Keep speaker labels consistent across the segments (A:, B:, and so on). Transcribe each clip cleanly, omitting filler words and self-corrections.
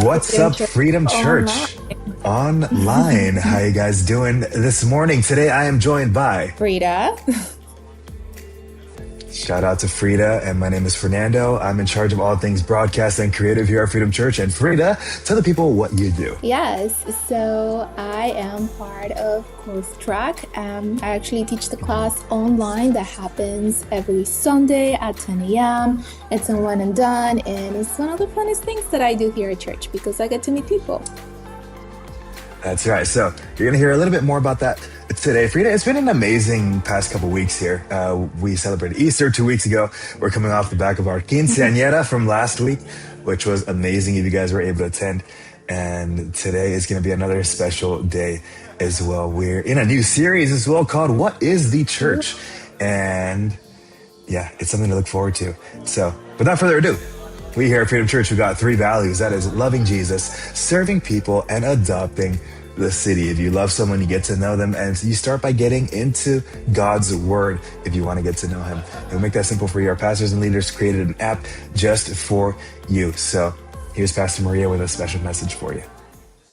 A: What's up, Freedom Church Online? How you guys doing this morning? Today I am joined by
B: Frida.
A: Shout out to Frida, and my name is Fernando. I'm in charge of all things broadcast and creative here at Freedom Church. And Frida, tell the people what you do.
B: Yes, so I am part of Growth Track. I actually teach the class online that happens every Sunday at 10 a.m. It's a one and done, and it's one of the funnest things that I do here at church because I get to meet people.
A: That's right. So you're going to hear a little bit more about that today. Frida, it's been an amazing past couple weeks here. We celebrated Easter 2 weeks ago. We're coming off the back of our quinceañera from last week, which was amazing if you guys were able to attend. And today is going to be another special day as well. We're in a new series as well called What is the Church? And yeah, it's something to look forward to. So without further ado, we here at Freedom Church, we got 3 values. That is loving Jesus, serving people, and adopting the city. If you love someone, you get to know them, and you start by getting into God's word if you want to get to know him. And we'll make that simple for you. Our pastors and leaders created an app just for you. So here's Pastor Maria with a special message for you.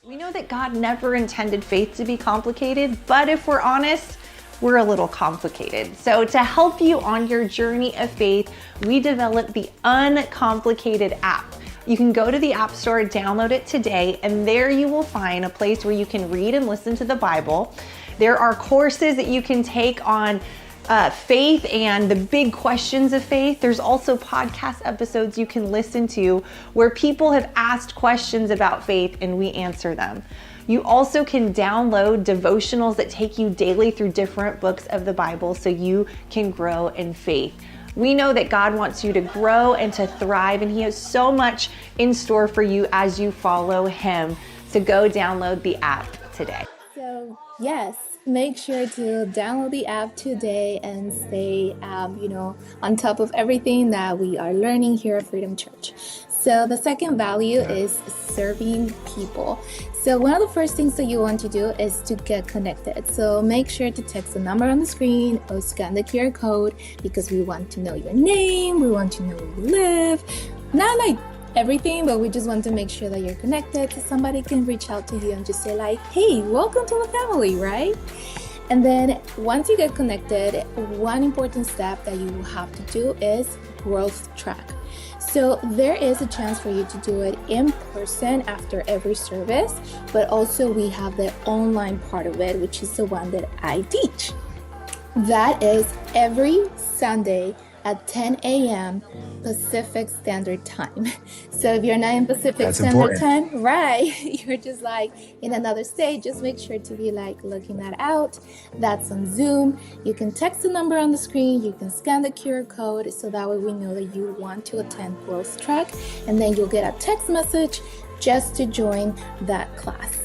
C: We know that God never intended faith to be complicated, but if we're honest, we're a little complicated. So to help you on your journey of faith, we developed the Uncomplicated app. You can go to the App Store, download it today, and there you will find a place where you can read and listen to the Bible. There are courses that you can take on faith and the big questions of faith. There's also podcast episodes you can listen to where people have asked questions about faith and we answer them. You also can download devotionals that take you daily through different books of the Bible so you can grow in faith. We know that God wants you to grow and to thrive, and he has so much in store for you as you follow him. So go download the app today.
B: So yes, make sure to download the app today and stay, on top of everything that we are learning here at Freedom Church. So the second value is serving people. So one of the first things that you want to do is to get connected. So make sure to text the number on the screen or scan the QR code because we want to know your name. We want to know where you live. Not like everything, but we just want to make sure that you're connected so somebody can reach out to you and just say like, hey, welcome to the family, right? And then once you get connected, one important step that you will have to do is growth track. So there is a chance for you to do it in person after every service, but also we have the online part of it, which is the one that I teach. That is every Sunday at 10 a.m. Pacific Standard Time. So if you're not in Pacific Standard Time, right, you're just like in another state, just make sure to be like looking that out. That's on Zoom. You can text the number on the screen, you can scan the QR code, so that way we know that you want to attend Growth Track, and then you'll get a text message just to join that class.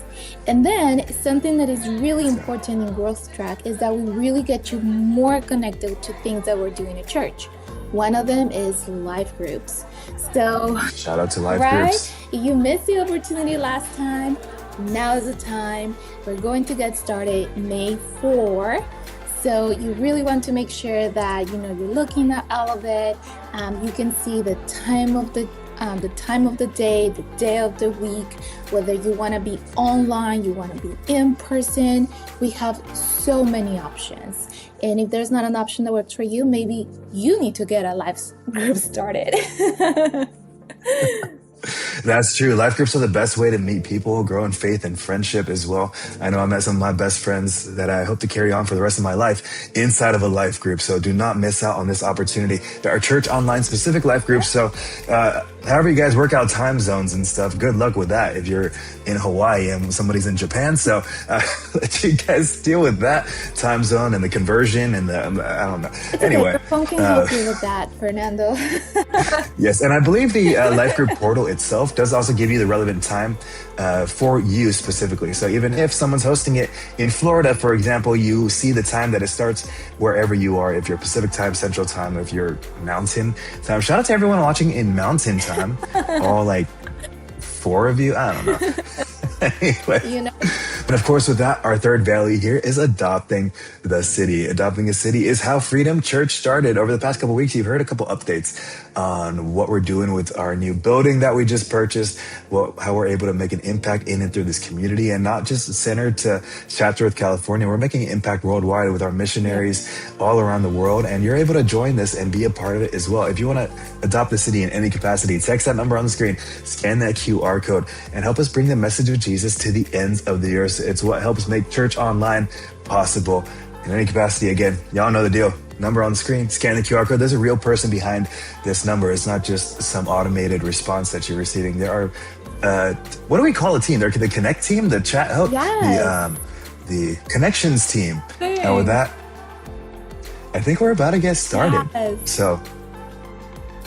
B: And then something that is really important in Growth Track is that we really get you more connected to things that we're doing at church. One of them is life groups. So
A: shout out to life groups.
B: You missed the opportunity last time. Now is the time. We're going to get started May 4. So you really want to make sure that you're looking at all of it. You can see the time of the day, the day of the week, whether you want to be online, you want to be in person. We have so many options. And if there's not an option that works for you, maybe you need to get a life group started.
A: That's true. Life groups are the best way to meet people, grow in faith and friendship as well. I know I met some of my best friends that I hope to carry on for the rest of my life inside of a life group. So do not miss out on this opportunity. There are church online specific life groups. So however you guys work out time zones and stuff, good luck with that if you're in Hawaii and somebody's in Japan. So let you guys deal with that time zone and the conversion and the, I don't know.
B: It's
A: Anyway,
B: okay. Your phone can help you with that, Fernando.
A: yes, and I believe the Life Group portal itself does also give you the relevant time for you specifically. So even if someone's hosting it in Florida, for example, you see the time that it starts wherever you are. If you're Pacific time, Central time, if you're Mountain time. Shout out to everyone watching in Mountain time. All like 4 of you. I don't know. Anyway.
B: You know.
A: But of course, with that, our third value here is adopting the city. Adopting a city is how Freedom Church started. Over the past couple of weeks, you've heard a couple updates on what we're doing with our new building that we just purchased, how we're able to make an impact in and through this community, and not just centered to Chatsworth, California. We're making an impact worldwide with our missionaries all around the world, and you're able to join this and be a part of it as well. If you want to adopt the city in any capacity, text that number on the screen, scan that QR code, and help us bring the message of Jesus to the ends of the earth. It's what helps make church online possible in any capacity. Again, y'all know the deal. Number on the screen, scan the QR code. There's a real person behind this number. It's not just some automated response that you're receiving. There are, what do we call a team? They're the Connect team, the chat help,
B: Yes.
A: the connections team. And with that, I think we're about to get started.
B: Yes.
A: So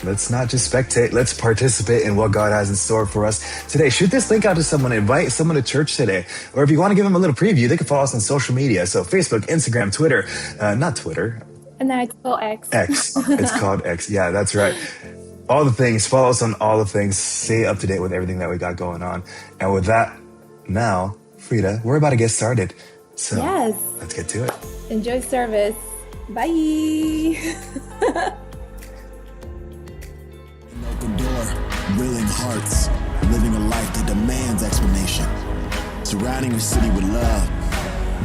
A: let's not just spectate. Let's participate in what God has in store for us today. Shoot this link out to someone. Invite someone to church today. Or if you want to give them a little preview, they can follow us on social media. So Facebook, Instagram, Twitter. Not Twitter.
B: And now it's called X.
A: X. It's called X. Yeah, that's right. All the things. Follow us on all the things. Stay up to date with everything that we got going on. And with that, now, Frida, we're about to get started. So
B: Yes.
A: let's get to it.
B: Enjoy service. Bye.
D: Open door, willing hearts, living a life that demands explanation. Surrounding your city with love,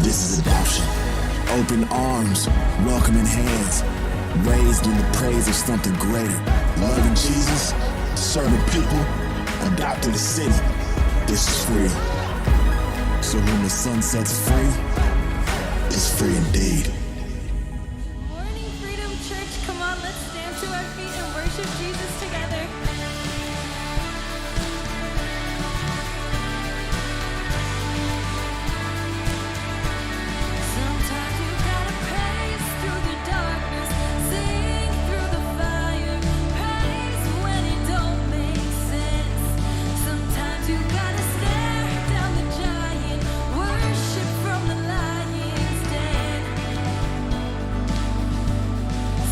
D: this is adoption. Open arms, welcoming hands, raised in the praise of something greater. Loving Jesus, serving people, adopting the city. This is free. So when the sun sets free, it's free indeed.
E: Morning, Freedom Church. Come on, let's stand to our feet and worship Jesus together. Sometimes you gotta praise through the darkness, sing through the fire, praise when it don't make sense. Sometimes you gotta stare down the giant, worship from the lion's den.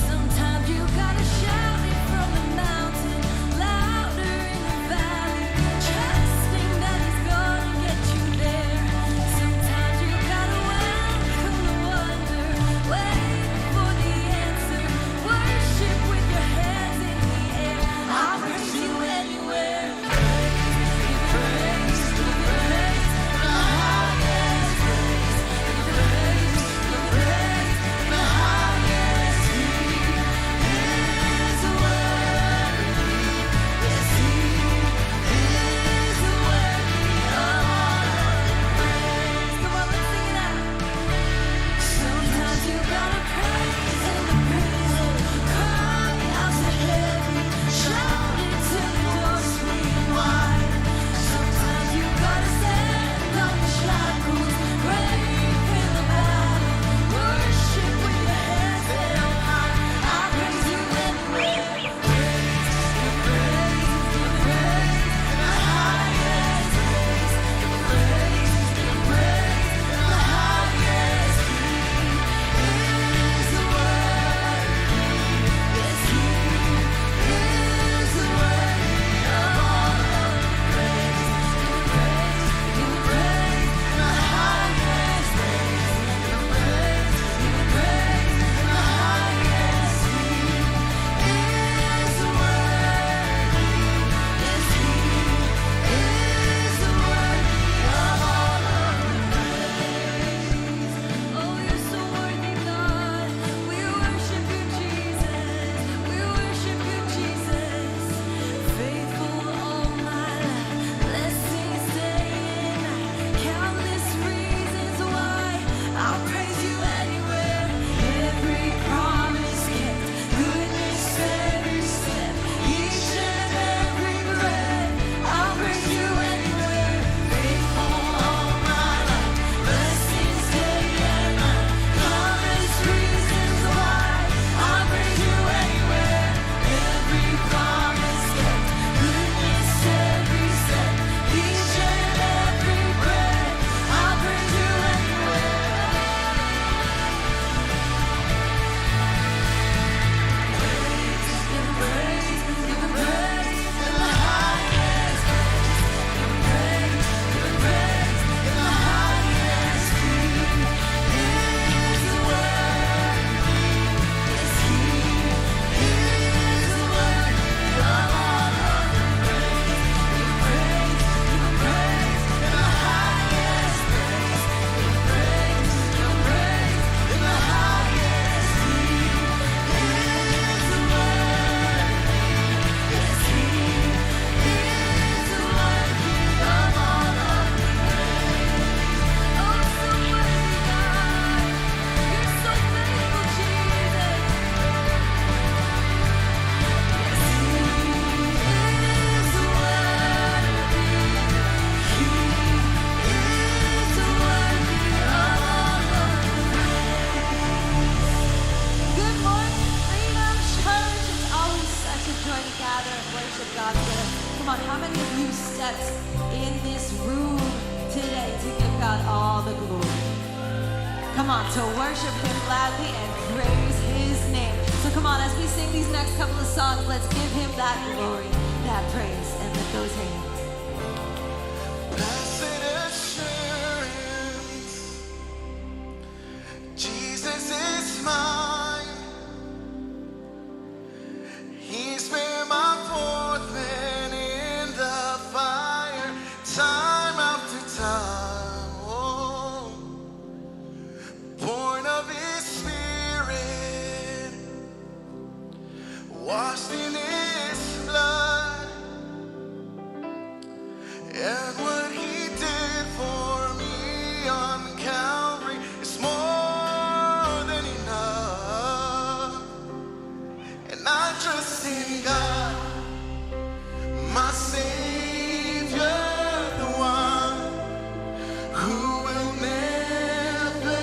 E: Sometimes you gotta shout it from the mountain, God's gonna. Come on, how many of you stepped in this room today to give God all the glory? Come on, to worship him loudly and praise his name. So come on, as we sing these next couple of songs, let's give him that glory, that praise, and lift those hands.
F: Blessed assurance, Jesus is mine. He's been my fourth man in the fire, time after time. Oh, born of his spirit, washed in his blood, and what he did for me on Calvary is more than enough. And I trust in God, my Savior, the one who will never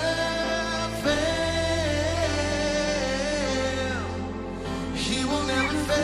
F: fail. He will never fail.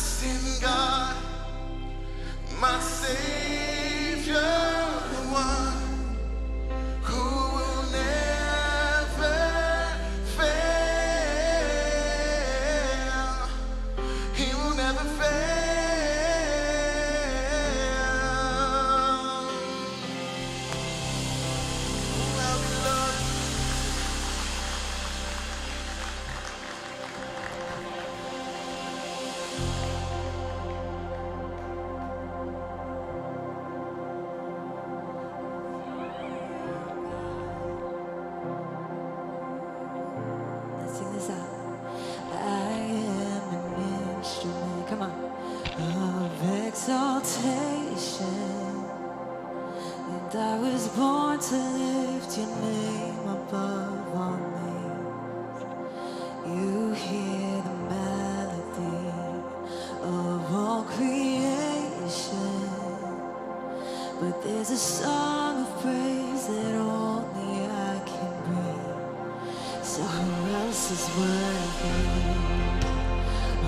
F: trust in God, my Savior, the one who will never fail. He will never fail. How we love you.
E: Let's sing this out. I am an instrument, come on, of exaltation, and I was born to lift your name above all names. You hear the melody of all creation, but there's a song of praise that only I can bring. So who else is worthy?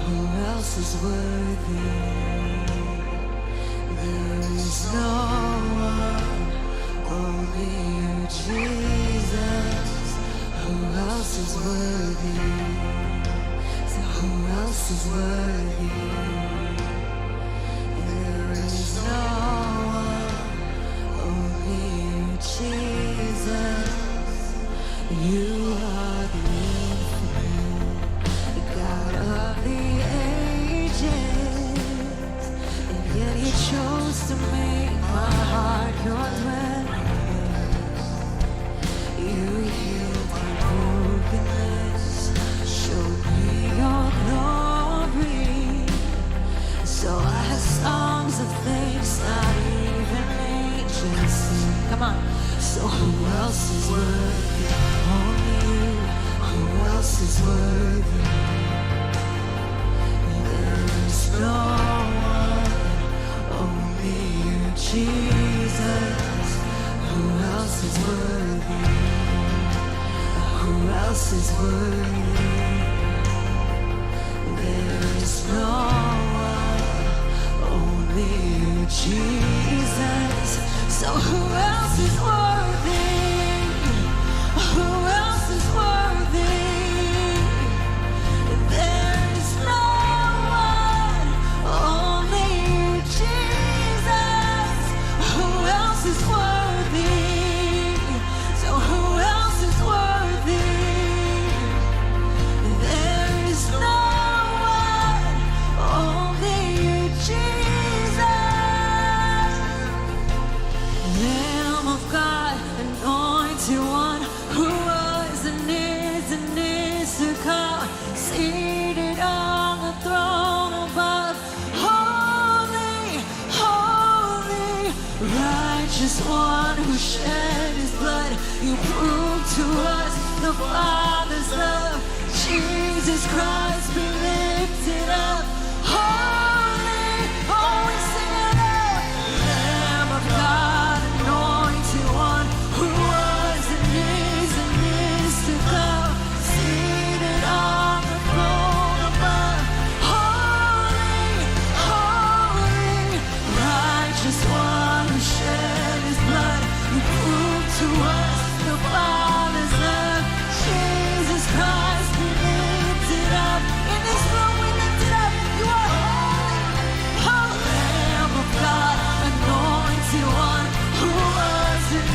E: Who else is worthy? There is no one, only you, Jesus. Who else is worthy? So who else is worthy? There is no one, only you, Jesus. You are the infinite, the God of the ages, and yet you chose to make my heart your dwelling place. You healed my brokenness, showed me your glory. So I have songs of thanks, not even angels sing. Come on. So who else is worthy? Only you. Who else is worthy? There is no one, only you, Jesus. Who else is worthy? Who else is worthy? There is no one, only you, Jesus. So who else is worthy? Who else is worthy? There is no one, only you, Jesus. Who else is worthy? So who else is worthy? There is no one, only you, Jesus. Lamb of God, anointed one, who was and is to come, seated on the throne above. Holy, holy, righteous one who shed his blood. You proved to us the Father's love. Jesus Christ, be lifted up. Holy, oh, we sing it out. Lamb of God, anointed one, who was and is to come, seated on the throne above. Holy, holy, righteous one who shed his blood. You proved to us the Father's love. Jesus Christ, be lifted up. In this room we lift it up. You are holy, Lamb of God, anointed one, who was and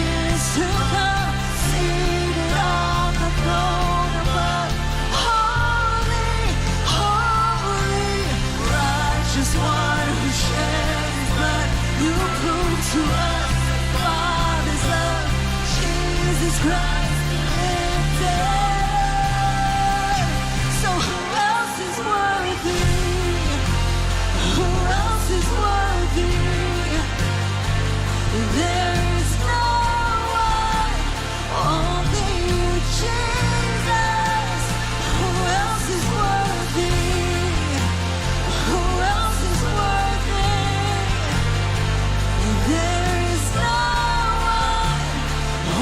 E: is to come, seated on the throne above. Holy, holy, righteous one who shed his blood. You proved to us the Father's love. Jesus Christ, be lifted. So who else is worthy? Who else is worthy? There is no one, only you, Jesus. Who else is worthy? Who else is worthy? There is no one,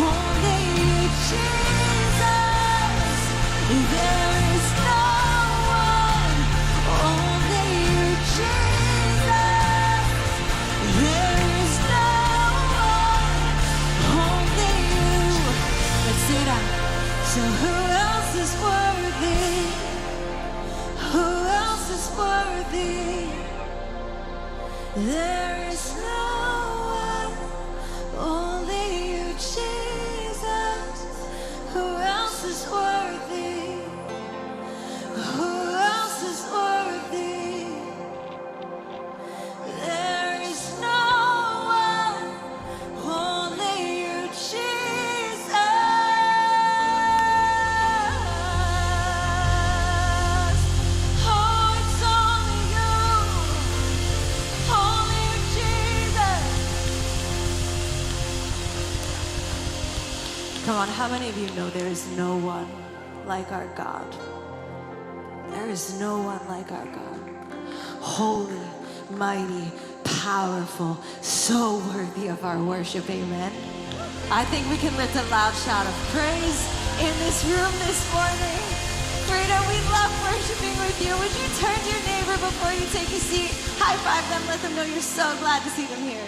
E: only you, Jesus. There is no one, only how many of you know there is no one like our God? There is no one like our God. Holy, mighty, powerful, so worthy of our worship, amen. I think we can lift a loud shout of praise in this room this morning. Freedom, we love worshiping with you. Would you turn to your neighbor before you take a seat? High five them, let them know you're so glad to see them here.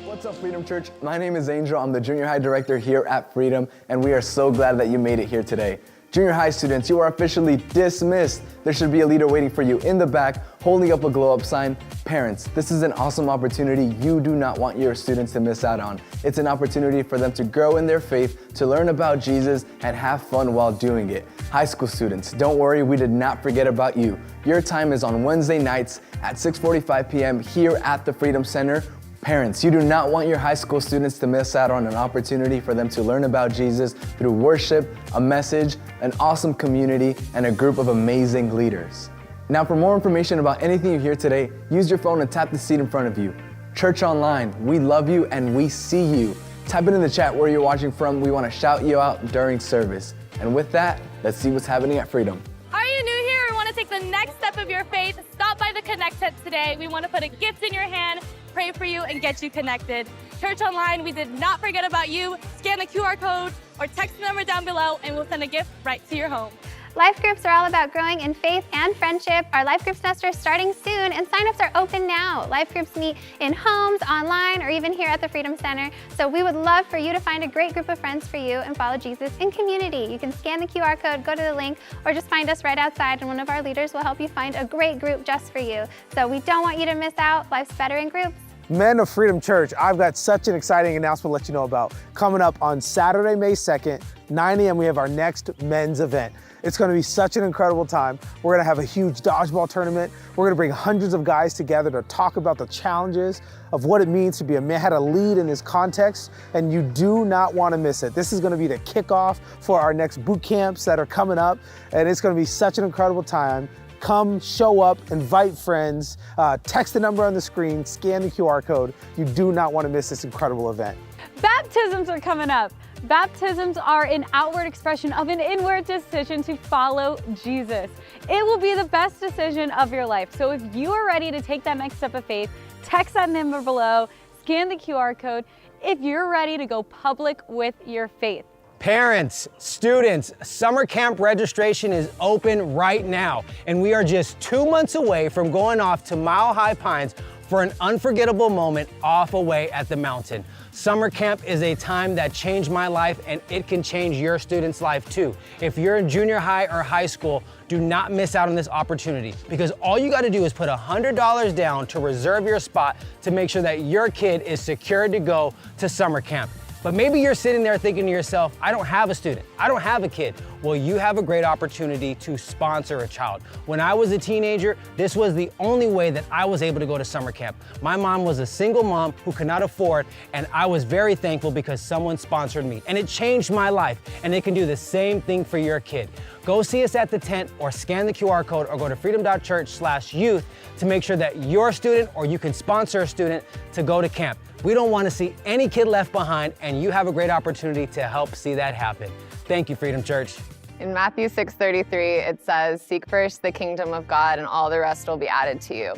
G: What's up, Freedom Church? My name is Angel. I'm the junior high director here at Freedom, and we are so glad that you made it here today. Junior high students, you are officially dismissed. There should be a leader waiting for you in the back, holding up a glow-up sign. Parents, this is an awesome opportunity you do not want your students to miss out on. It's an opportunity for them to grow in their faith, to learn about Jesus, and have fun while doing it. High school students, don't worry, we did not forget about you. Your time is on Wednesday nights at 6:45 p.m. here at the Freedom Center. Parents, you do not want your high school students to miss out on an opportunity for them to learn about Jesus through worship, a message, an awesome community, and a group of amazing leaders. Now, for more information about anything you hear today, use your phone and tap the seat in front of you. Church Online, we love you and we see you. Type it in the chat where you're watching from. We want to shout you out during service. And with that, let's see what's happening at Freedom.
H: Are you new here and want to take the next step of your faith? Stop by the Connect tent today. We want to put a gift in your hand, pray for you, and get you connected. Church Online, we did not forget about you. Scan the QR code or text the number down below and we'll send a gift right to your home.
I: Life groups are all about growing in faith and friendship. Our life group semester is starting soon and signups are open now. Life groups meet in homes, online, or even here at the Freedom Center. So we would love for you to find a great group of friends for you and follow Jesus in community. You can scan the QR code, go to the link, or just find us right outside and one of our leaders will help you find a great group just for you. So we don't want you to miss out. Life's better in groups.
J: Men of Freedom Church, I've got such an exciting announcement to let you know about. Coming up on Saturday, May 2nd, 9 a.m., we have our next men's event. It's gonna be such an incredible time. We're gonna have a huge dodgeball tournament. We're gonna bring hundreds of guys together to talk about the challenges of what it means to be a man, how to lead in this context, and you do not wanna miss it. This is gonna be the kickoff for our next boot camps that are coming up, and it's gonna be such an incredible time. Come, show up, invite friends, text the number on the screen, scan the QR code. You do not want to miss this incredible event.
K: Baptisms are coming up. Baptisms are an outward expression of an inward decision to follow Jesus. It will be the best decision of your life. So if you are ready to take that next step of faith, text that number below, scan the QR code if you're ready to go public with your faith.
L: Parents, students, summer camp registration is open right now, and we are just 2 months away from going off to Mile High Pines for an unforgettable moment off away at the mountain. Summer camp is a time that changed my life, and it can change your student's life too. If you're in junior high or high school, do not miss out on this opportunity, because all you gotta do is put $100 down to reserve your spot to make sure that your kid is secured to go to summer camp. But maybe you're sitting there thinking to yourself, I don't have a student, I don't have a kid. Well, you have a great opportunity to sponsor a child. When I was a teenager, this was the only way that I was able to go to summer camp. My mom was a single mom who could not afford, and I was very thankful because someone sponsored me. And it changed my life, and it can do the same thing for your kid. Go see us at the tent or scan the QR code or go to freedom.church/youth to make sure that your student or you can sponsor a student to go to camp. We don't want to see any kid left behind, and you have a great opportunity to help see that happen. Thank you, Freedom Church.
M: In Matthew 6:33, it says, "Seek first the kingdom of God and all the rest will be added to you."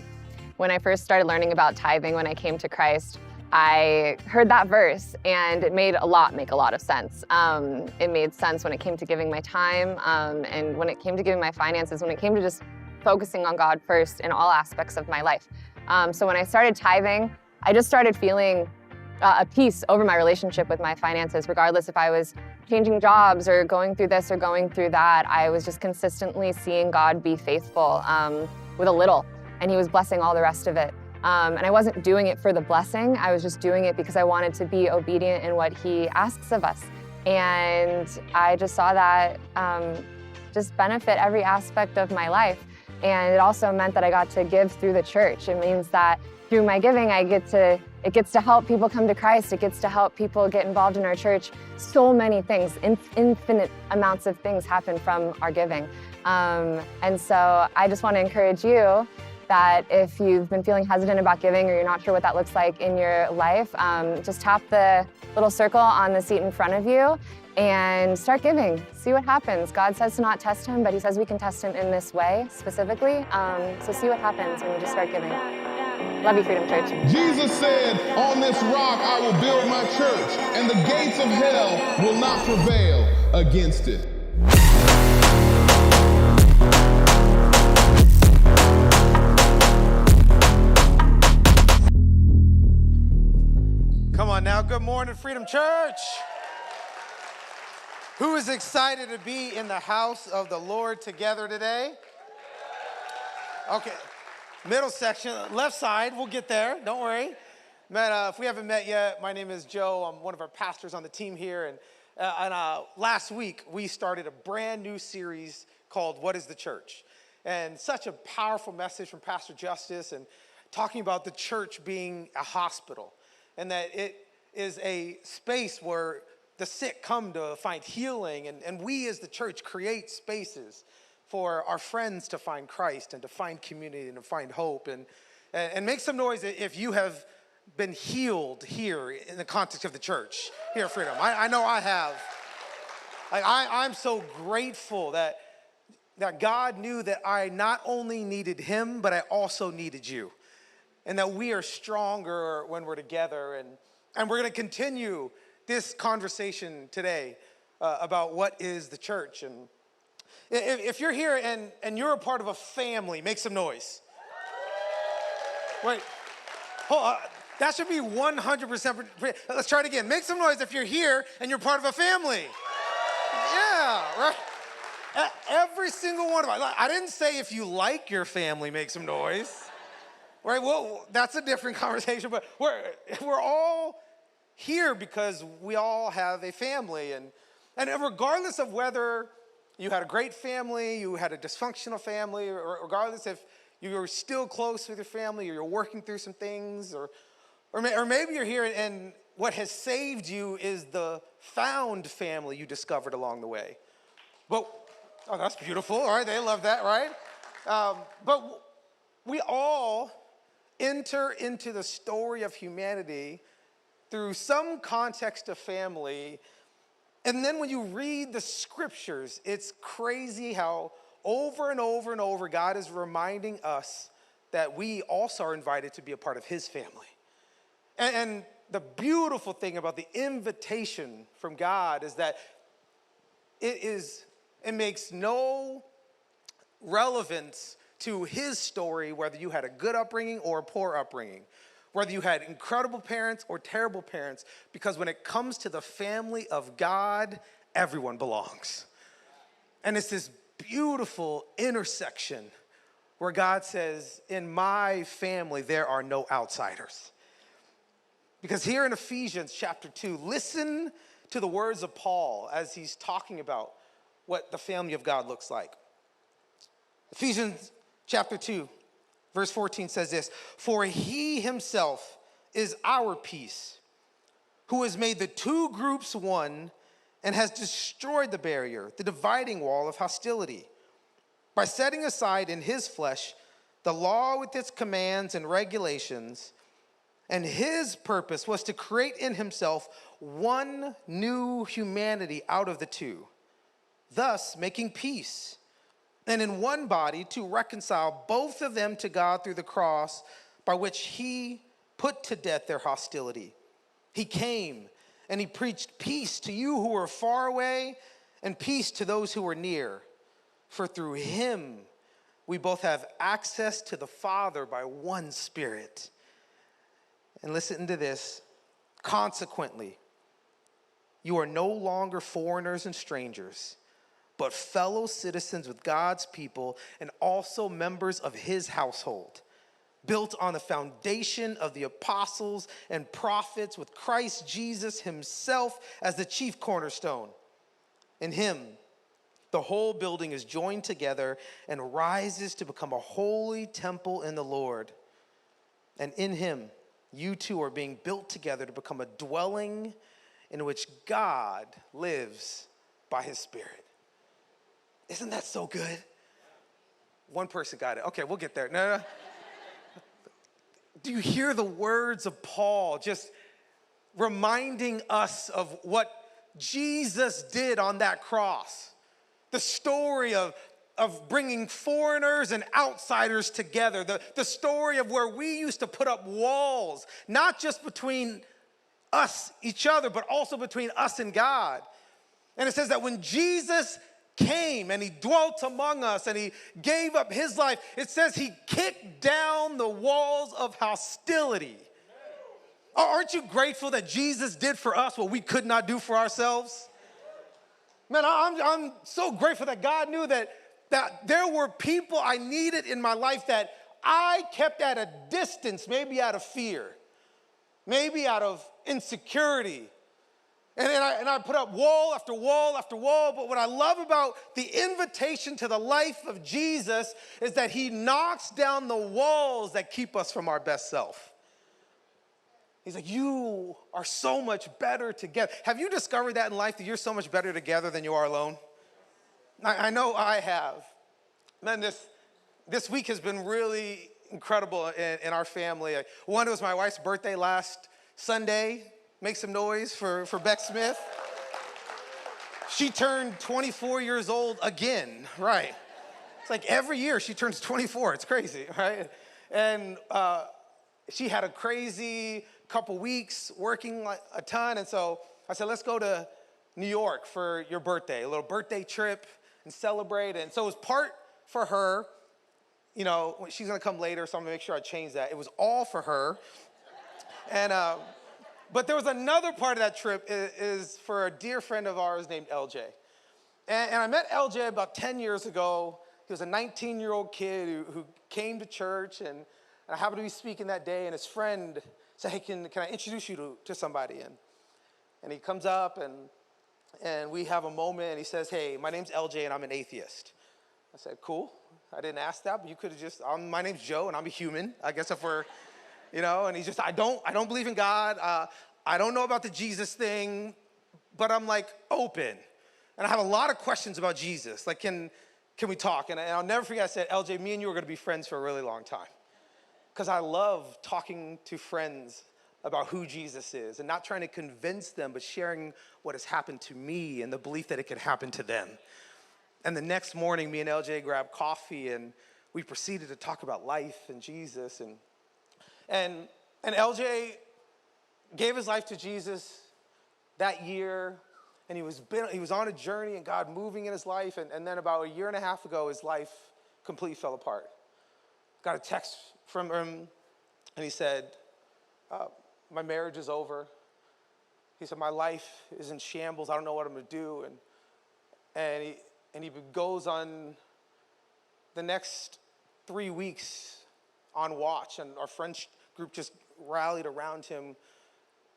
M: When I first started learning about tithing when I came to Christ, I heard that verse and it made make a lot of sense. It made sense when it came to giving my time and when it came to giving my finances, when it came to just focusing on God first in all aspects of my life. So when I started tithing, I just started feeling a peace over my relationship with my finances, regardless if I was changing jobs or going through this or going through that. I was just consistently seeing God be faithful with a little, and He was blessing all the rest of it. And I wasn't doing it for the blessing. I was just doing it because I wanted to be obedient in what He asks of us. And I just saw that just benefit every aspect of my life. And it also meant that I got to give through the church. It means that through my giving, it gets to help people come to Christ. It gets to help people get involved in our church. So many things, infinite amounts of things happen from our giving. And so I just want to encourage you that if you've been feeling hesitant about giving or you're not sure what that looks like in your life, just tap the little circle on the seat in front of you and start giving. See what happens. God says to not test him, but he says we can test him in this way specifically. So see what happens when you just start giving. Love you, Freedom Church.
F: Jesus said, on this rock I will build my church, and the gates of hell will not prevail against it.
N: Come on now, good morning, Freedom Church. Who is excited to be in the house of the Lord together today? Okay, middle section, left side, we'll get there, don't worry. If we haven't met yet, my name is Joe. I'm one of our pastors on the team here, and last week we started a brand new series called What is the Church? And such a powerful message from Pastor Justice, and talking about the church being a hospital, and that it is a space where the sick come to find healing, and we as the church create spaces for our friends to find Christ and to find community and to find hope. And make some noise if you have been healed here in the context of the church here at Freedom. I know I have. I'm so grateful that God knew that I not only needed him, but I also needed you. And that we are stronger when we're together. And we're going to continue this conversation today about what is the church. And if you're here and you're a part of a family, make some noise. Wait, hold on. That should be 100%. Let's try it again. Make some noise if you're here and you're part of a family. Yeah, right. Every single one of us. I didn't say if you like your family, make some noise. Right, well, that's a different conversation, but we're all here because we all have a family. And regardless of whether you had a great family, you had a dysfunctional family, or regardless if you were still close with your family, or you're working through some things, or maybe you're here and what has saved you is the found family you discovered along the way. But, oh, that's beautiful, all right, they love that, right? But we all enter into the story of humanity through some context of family. And then when you read the scriptures, it's crazy how over and over and over God is reminding us that we also are invited to be a part of his family. And the beautiful thing about the invitation from God is that it makes no relevance to his story, whether you had a good upbringing or a poor upbringing, whether you had incredible parents or terrible parents, because when it comes to the family of God, everyone belongs. And it's this beautiful intersection where God says, in my family, there are no outsiders. Because here in Ephesians chapter 2, listen to the words of Paul as he's talking about what the family of God looks like. Ephesians chapter 2, verse 14 says this, for he himself is our peace, who has made the two groups one and has destroyed the barrier, the dividing wall of hostility, by setting aside in his flesh the law with its commands and regulations. And his purpose was to create in himself one new humanity out of the two, thus making peace, and in one body to reconcile both of them to God through the cross, by which he put to death their hostility. He came and he preached peace to you who were far away and peace to those who were near. For through him we both have access to the Father by one Spirit. And listen to this. Consequently, you are no longer foreigners and strangers, but fellow citizens with God's people and also members of his household, built on the foundation of the apostles and prophets, with Christ Jesus himself as the chief cornerstone. In him, the whole building is joined together and rises to become a holy temple in the Lord. And in him, you two are being built together to become a dwelling in which God lives by his Spirit. Isn't that so good? One person got it. Okay, we'll get there. No. Do you hear the words of Paul just reminding us of what Jesus did on that cross. The story of bringing foreigners and outsiders together. The story of where we used to put up walls, not just between us, each other, but also between us and God. And it says that when Jesus came and he dwelt among us and he gave up his life, it says he kicked down the walls of hostility. Aren't you grateful that Jesus did for us what we could not do for ourselves? Man, I'm so grateful that God knew that there were people I needed in my life that I kept at a distance, maybe out of fear, maybe out of insecurity. And I put up wall after wall after wall. But what I love about the invitation to the life of Jesus is that he knocks down the walls that keep us from our best self. He's like, you are so much better together. Have you discovered that in life, that you're so much better together than you are alone? I know I have. Man, this week has been really incredible in our family. One, it was my wife's birthday last Sunday. Make some noise for Beck Smith. She turned 24 years old again, right? It's like every year she turns 24. It's crazy, right? And she had a crazy couple weeks working like a ton. And so I said, let's go to New York for your birthday, a little birthday trip and celebrate. And so it was part for her. You know, she's gonna come later, so I'm gonna make sure I change that. It was all for her. And, but there was another part of that trip is for a dear friend of ours named LJ. And I met LJ about 10 years ago. He was a 19-year-old kid who came to church, and I happened to be speaking that day, and his friend said, hey, can I introduce you to somebody? And he comes up, and we have a moment, and he says, hey, my name's LJ, and I'm an atheist. I said, cool. I didn't ask that, but you could have just, my name's Joe, and I'm a human. I guess if we're, you know, and he's just, I don't believe in God. I don't know about the Jesus thing, but I'm like open. And I have a lot of questions about Jesus. Like, can we talk? And I'll never forget, I said, LJ, me and you are gonna be friends for a really long time. Because I love talking to friends about who Jesus is and not trying to convince them, but sharing what has happened to me and the belief that it could happen to them. And the next morning, me and LJ grabbed coffee and we proceeded to talk about life and Jesus. And LJ gave his life to Jesus that year, and he was on a journey and God moving in his life. And then about a year and a half ago, his life completely fell apart. Got a text from him, and he said, my marriage is over. He said, my life is in shambles. I don't know what I'm gonna do. And he goes on the next 3 weeks on watch, and our friends group just rallied around him,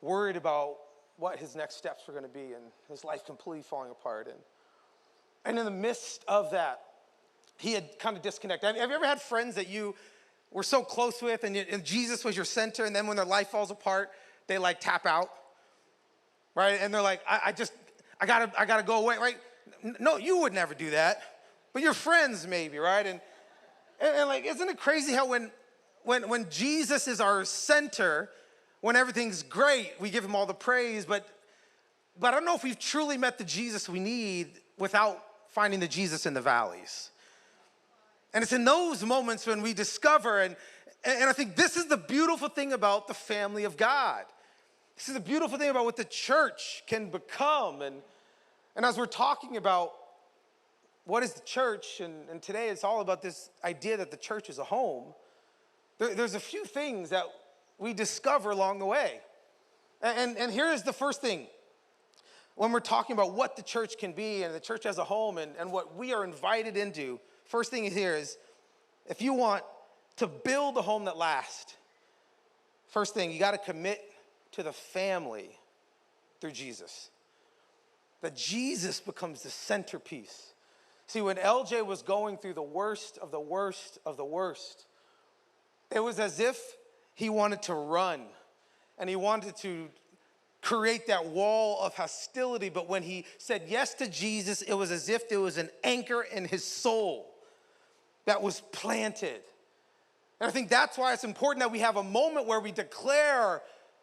N: worried about what his next steps were gonna be, and his life completely falling apart. And in the midst of that, he had kind of disconnected. Have you ever had friends that you were so close with and Jesus was your center, and then when their life falls apart, they like tap out, right? And they're like, I gotta go away, right? No, you would never do that, but your friends maybe, right? And like, isn't it crazy how when Jesus is our center, when everything's great, we give him all the praise, but I don't know if we've truly met the Jesus we need without finding the Jesus in the valleys. And it's in those moments when we discover, and I think this is the beautiful thing about the family of God. This is the beautiful thing about what the church can become. And as we're talking about what is the church, and today it's all about this idea that the church is a home, there's a few things that we discover along the way. And here's the first thing. When we're talking about what the church can be and the church as a home and what we are invited into, first thing here is, if you want to build a home that lasts, first thing, you gotta commit to the family through Jesus. That Jesus becomes the centerpiece. See, when LJ was going through the worst of the worst of the worst, it was as if he wanted to run and he wanted to create that wall of hostility. But when he said yes to Jesus, it was as if there was an anchor in his soul that was planted. And I think that's why it's important that we have a moment where we declare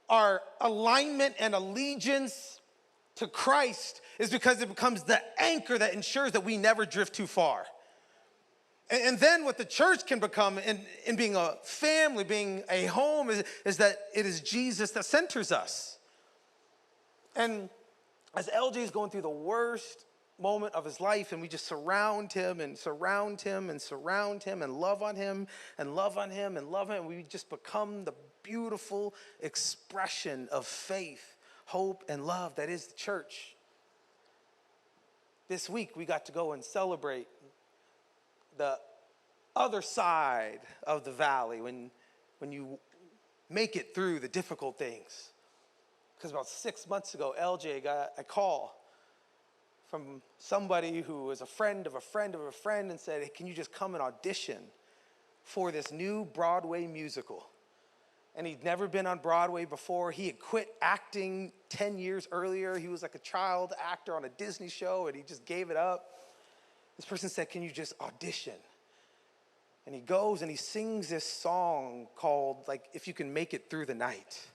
N: our alignment and allegiance to Christ is because it becomes the anchor that ensures that we never drift too far. And then what the church can become in being a family, being a home, is that it is Jesus that centers us. And as LJ is going through the worst moment of his life, and we just surround him and surround him and surround him and love on him and love on him and love him, we just become the beautiful expression of faith, hope, and love that is the church. This week, we got to go and celebrate the other side of the valley when you make it through the difficult things. Because about 6 months ago, LJ got a call from somebody who was a friend of a friend of a friend and said, hey, can you just come and audition for this new Broadway musical? And he'd never been on Broadway before. He had quit acting 10 years earlier. He was like a child actor on a Disney show, and he just gave it up. This person said, can you just audition? And he goes and he sings this song called, like, If You Can Make It Through the Night.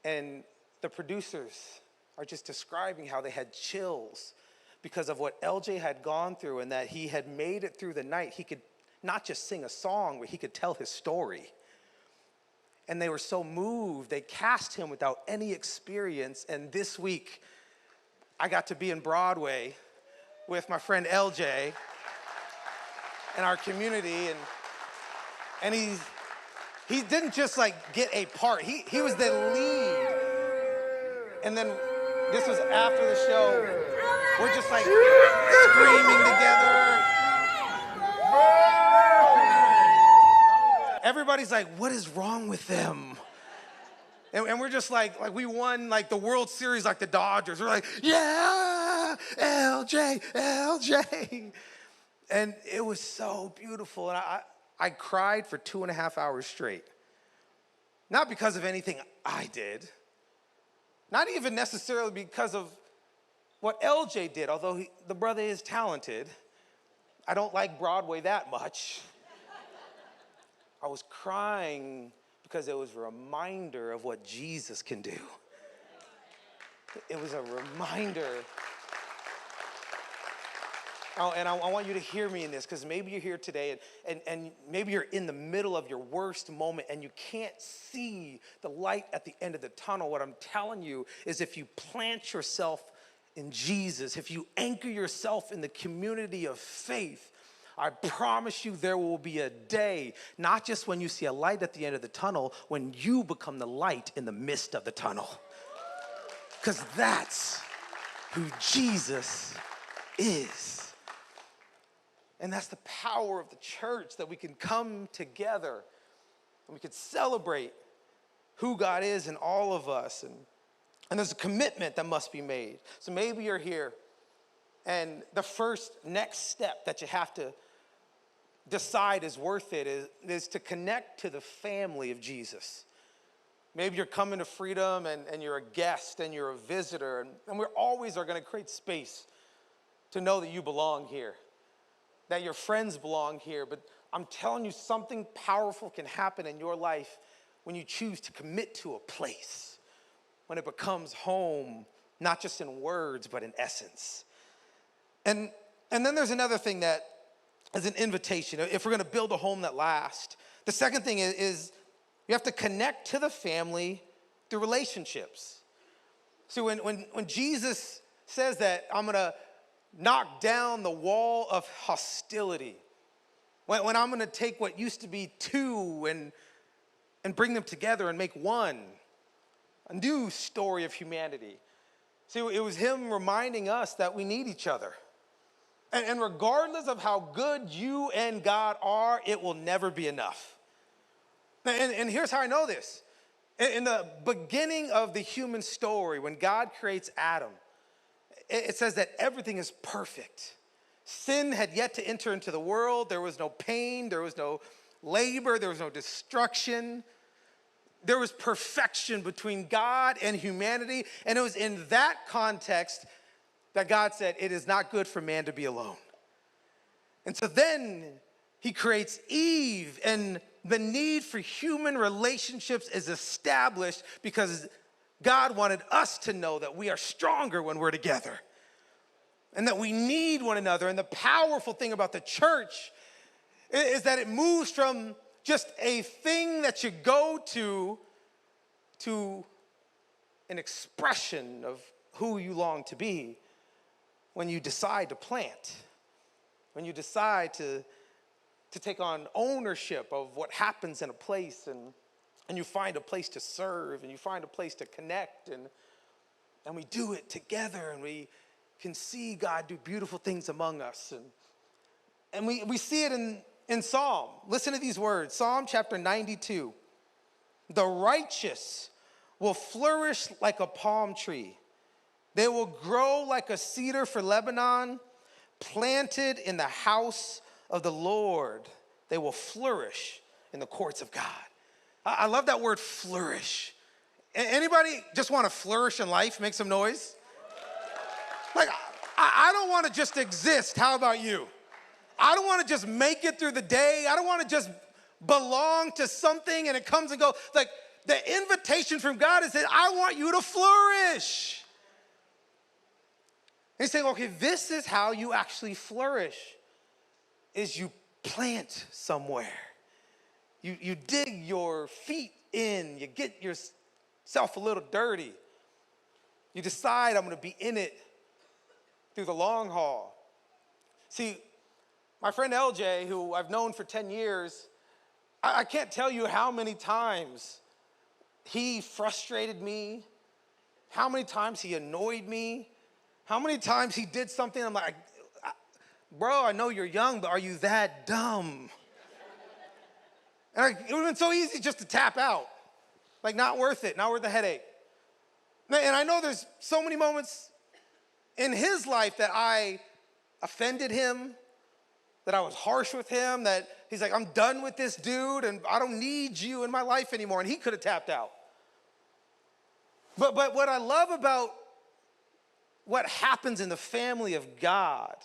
N: And the producers are just describing how they had chills because of what LJ had gone through, and that he had made it through the night. He could not just sing a song, but he could tell his story. And they were so moved, they cast him without any experience. And this week, I got to be in Broadway with my friend LJ and our community, and he didn't just like get a part, he was the lead. And then this was after the show, we're just like screaming together. Everybody's like, what is wrong with them? And we're just like we won like the World Series like the Dodgers. We're like, yeah, LJ. And it was so beautiful. And I cried for 2.5 hours straight. Not because of anything I did. Not even necessarily because of what LJ did, although the brother is talented. I don't like Broadway that much. I was crying because it was a reminder of what Jesus can do. It was a reminder. Oh, and I want you to hear me in this, because maybe you're here today and maybe you're in the middle of your worst moment and you can't see the light at the end of the tunnel. What I'm telling you is, if you plant yourself in Jesus, if you anchor yourself in the community of faith, I promise you there will be a day, not just when you see a light at the end of the tunnel, when you become the light in the midst of the tunnel. Because that's who Jesus is. And that's the power of the church, that we can come together and we can celebrate who God is in all of us. And there's a commitment that must be made. So maybe you're here, and the first next step that you have to decide is worth it is to connect to the family of Jesus. Maybe you're coming to Freedom and you're a guest and you're a visitor, and we always are going to create space to know that you belong here, that your friends belong here. But I'm telling you, something powerful can happen in your life when you choose to commit to a place, when it becomes home, not just in words, but in essence. And then there's another thing that is an invitation. If we're going to build a home that lasts, the second thing is you have to connect to the family through relationships. So when Jesus says that I'm going to knock down the wall of hostility, when I'm going to take what used to be two and bring them together and make one, a new story of humanity. See, it was him reminding us that we need each other. And regardless of how good you and God are, it will never be enough. And here's how I know this. In the beginning of the human story, when God creates Adam, it says that everything is perfect. Sin had yet to enter into the world. There was no pain. There was no labor. There was no destruction. There was perfection between God and humanity. And it was in that context that God said, it is not good for man to be alone. And so then he creates Eve, and the need for human relationships is established because God wanted us to know that we are stronger when we're together and that we need one another. And the powerful thing about the church is that it moves from just a thing that you go to an expression of who you long to be when you decide to plant, when you decide to take on ownership of what happens in a place, and you find a place to serve, and you find a place to connect, and we do it together, and we can see God do beautiful things among us. And we see it in Psalm. Listen to these words, Psalm chapter 92. The righteous will flourish like a palm tree. They will grow like a cedar for Lebanon, planted in the house of the Lord. They will flourish in the courts of God. I love that word, flourish. Anybody just want to flourish in life? Make some noise. Like, I don't want to just exist. How about you? I don't want to just make it through the day. I don't want to just belong to something and it comes and goes. Like, the invitation from God is that I want you to flourish. And he's saying, okay, this is how you actually flourish, is you plant somewhere. You dig your feet in. You get yourself a little dirty. You decide, I'm going to be in it through the long haul. See, my friend LJ, who I've known for 10 years, I can't tell you how many times he frustrated me, how many times he annoyed me, how many times he did something. I'm like, bro, I know you're young, but are you that dumb? And it would have been so easy just to tap out. Like, not worth it, not worth the headache. And I know there's so many moments in his life that I offended him, that I was harsh with him, that he's like, I'm done with this dude and I don't need you in my life anymore. And he could have tapped out. But what I love about what happens in the family of God,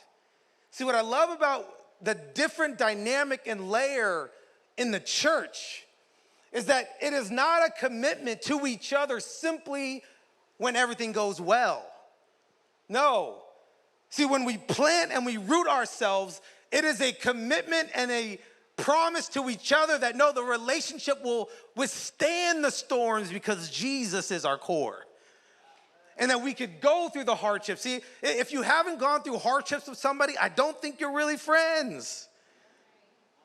N: see, what I love about the different dynamic and layer in the church is that it is not a commitment to each other simply when everything goes well. No. See, when we plant and we root ourselves, it is a commitment and a promise to each other that no, the relationship will withstand the storms because Jesus is our core. And that we could go through the hardships. See, if you haven't gone through hardships with somebody, I don't think you're really friends.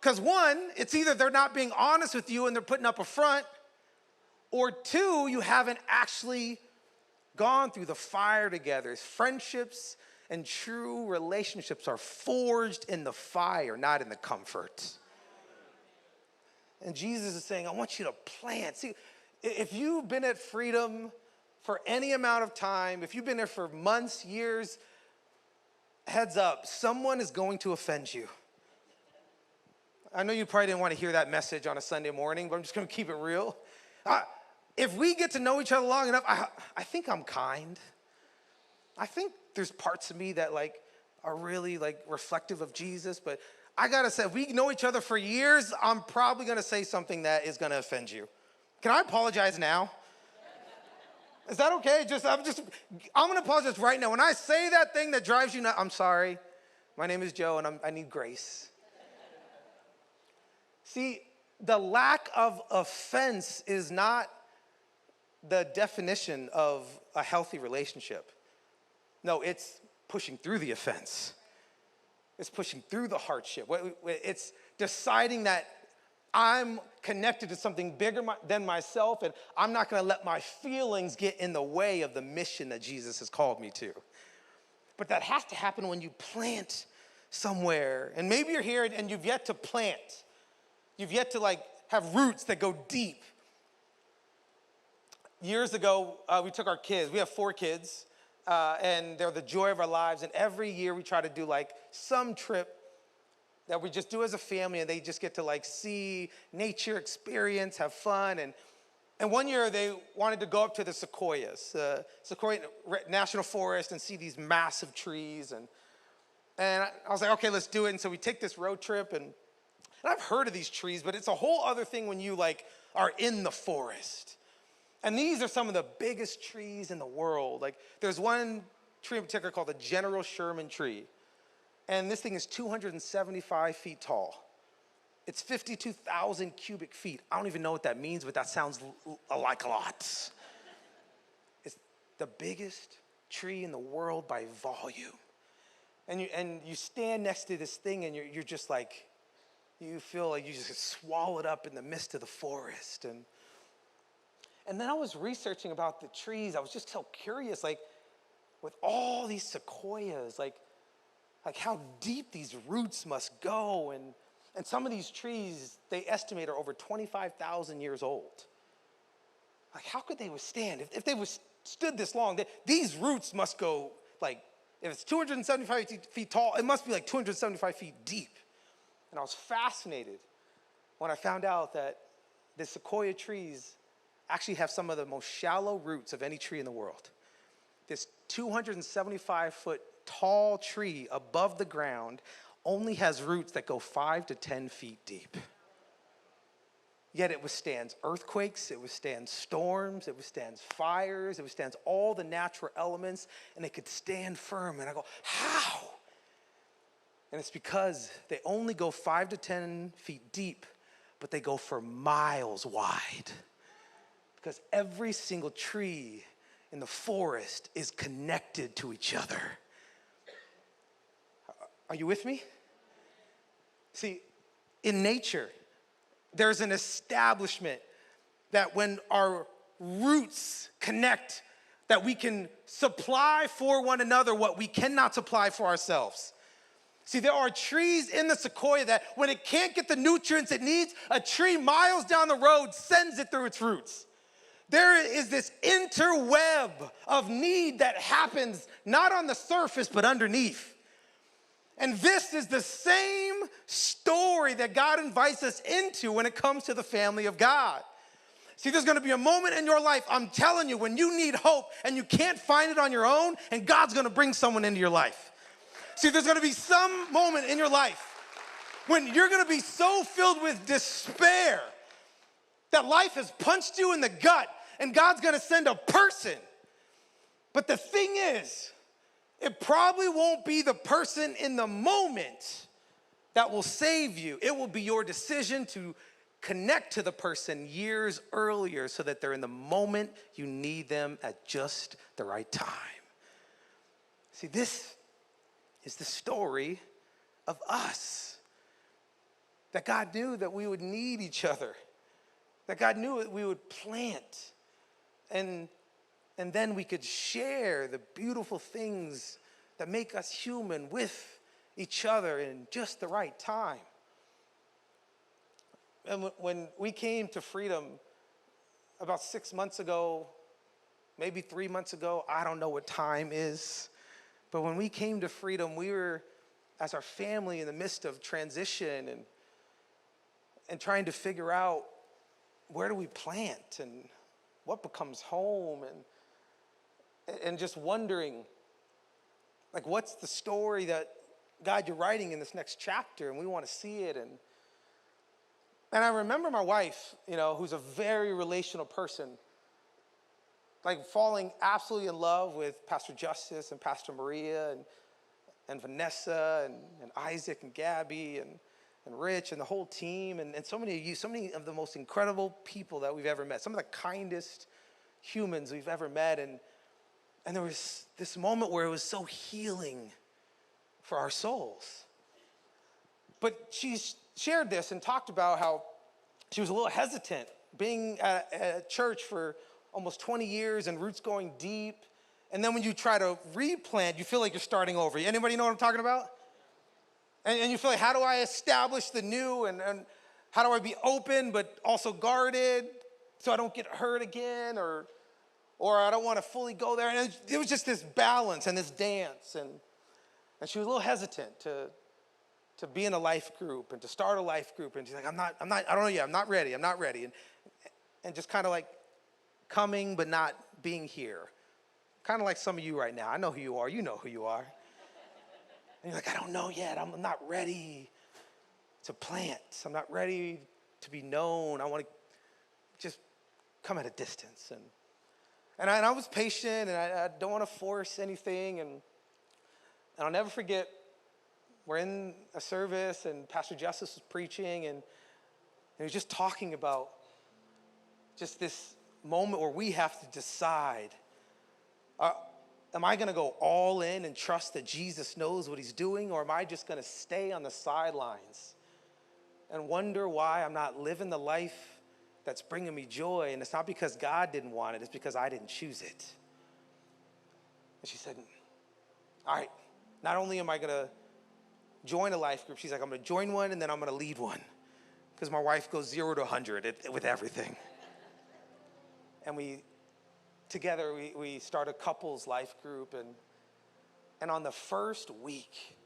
N: Because one, it's either they're not being honest with you and they're putting up a front, or two, you haven't actually gone through the fire together. Friendships and true relationships are forged in the fire, not in the comfort. And Jesus is saying, I want you to plant. See, if you've been at Freedom for any amount of time, if you've been there for months, years, heads up, someone is going to offend you. I know you probably didn't want to hear that message on a Sunday morning, but I'm just going to keep it real. If we get to know each other long enough, I think I'm kind. I think there's parts of me that like are really like reflective of Jesus, but I gotta say, if we know each other for years, I'm probably gonna say something that is gonna offend you. Can I apologize now? Is that okay? I'm gonna apologize right now. When I say that thing that drives you nuts, I'm sorry. My name is Joe, and I need grace. See, the lack of offense is not the definition of a healthy relationship. No, it's pushing through the offense. It's pushing through the hardship. It's deciding that I'm connected to something bigger than myself, and I'm not gonna let my feelings get in the way of the mission that Jesus has called me to. But that has to happen when you plant somewhere. And maybe you're here and you've yet to plant. You've yet to like have roots that go deep. Years ago, we took our kids. We have 4 kids, and they're the joy of our lives. And every year we try to do like some trip that we just do as a family, and they just get to like see nature, experience, have fun. And one year they wanted to go up to the Sequoias, Sequoia National Forest, and see these massive trees. And I was like, okay, let's do it. And so we take this road trip, and I've heard of these trees, but it's a whole other thing when you like are in the forest. And these are some of the biggest trees in the world. Like, there's one tree in particular called the General Sherman tree. And this thing is 275 feet tall. It's 52,000 cubic feet. I don't even know what that means, but that sounds like a lot. It's the biggest tree in the world by volume. And you stand next to this thing and you're just like, you feel like you just get swallowed up in the midst of the forest. And then I was researching about the trees. I was just so curious, like, with all these sequoias, like how deep these roots must go. And some of these trees, they estimate, are over 25,000 years old. Like, how could they withstand? If they withstood this long, these roots must go, like, if it's 275 feet tall, it must be like 275 feet deep. And I was fascinated when I found out that the sequoia trees actually have some of the most shallow roots of any tree in the world. This 275-foot tall tree above the ground only has roots that go 5 to 10 feet deep. Yet it withstands earthquakes, it withstands storms, it withstands fires, it withstands all the natural elements, and it could stand firm. And I go, how? And it's because they only go 5 to 10 feet deep, but they go for miles wide. Because every single tree in the forest is connected to each other. Are you with me? See, in nature, there's an establishment that when our roots connect, that we can supply for one another what we cannot supply for ourselves. See, there are trees in the sequoia that when it can't get the nutrients it needs, a tree miles down the road sends it through its roots. There is this interweb of need that happens not on the surface, but underneath. And this is the same story that God invites us into when it comes to the family of God. See, there's gonna be a moment in your life, I'm telling you, when you need hope and you can't find it on your own, and God's gonna bring someone into your life. See, there's gonna be some moment in your life when you're gonna be so filled with despair that life has punched you in the gut, and God's gonna send a person. But the thing is, it probably won't be the person in the moment that will save you. It will be your decision to connect to the person years earlier so that they're in the moment you need them at just the right time. See, this is the story of us. That God knew that we would need each other. That God knew that we would plant. And then we could share the beautiful things that make us human with each other in just the right time. And when we came to Freedom about 6 months ago, maybe 3 months ago, I don't know what time is, but when we came to Freedom, we were, as our family, in the midst of transition and trying to figure out where do we plant and what becomes home, and just wondering, like, what's the story that, God, you're writing in this next chapter, and we want to see it. And I remember my wife, who's a very relational person, like falling absolutely in love with Pastor Justice and Pastor Maria and Vanessa and Isaac and Gabby and Rich and the whole team and so many of you, so many of the most incredible people that we've ever met, some of the kindest humans we've ever met. And there was this moment where it was so healing for our souls. But she shared this and talked about how she was a little hesitant being at church for almost 20 years and roots going deep. And then when you try to replant, you feel like you're starting over. Anybody know what I'm talking about? And you feel like, how do I establish the new? And how do I be open but also guarded so I don't get hurt again? Or I don't want to fully go there. And it was just this balance and this dance. And she was a little hesitant to be in a life group and to start a life group. And she's like, I don't know yet, I'm not ready. And just kind of like coming but not being here. Kind of like some of you right now. I know who you are. You know who you are. And you're like, I don't know yet. I'm not ready to plant. I'm not ready to be known. I want to just come at a distance. And I was patient, and I don't want to force anything. And I'll never forget, we're in a service, and Pastor Justice was preaching, and he was just talking about just this moment where we have to decide, am I going to go all in and trust that Jesus knows what he's doing, or am I just going to stay on the sidelines and wonder why I'm not living the life that's bringing me joy? And it's not because God didn't want it, it's because I didn't choose it. And she said, all right, not only am I going to join a life group, she's like, I'm going to join one, and then I'm going to lead one, because my wife goes 0 to 100 with everything. And together we start a couples life group, and on the first week,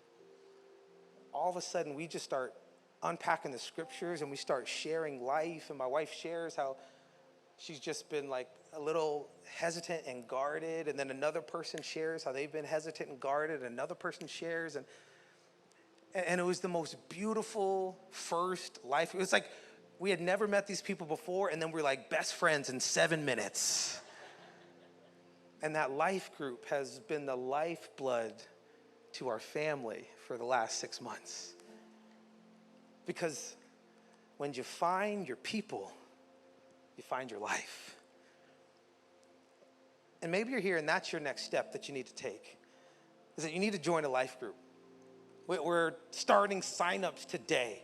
N: all of a sudden we just start unpacking the scriptures, and we start sharing life, and my wife shares how she's just been like a little hesitant and guarded, and then another person shares how they've been hesitant and guarded, and another person shares, and it was the most beautiful first life. It was like we had never met these people before, and then we're like best friends in 7 minutes. And that life group has been the lifeblood to our family for the last 6 months. Because when you find your people, you find your life. And maybe you're here and that's your next step that you need to take, is that you need to join a life group. We're starting signups today.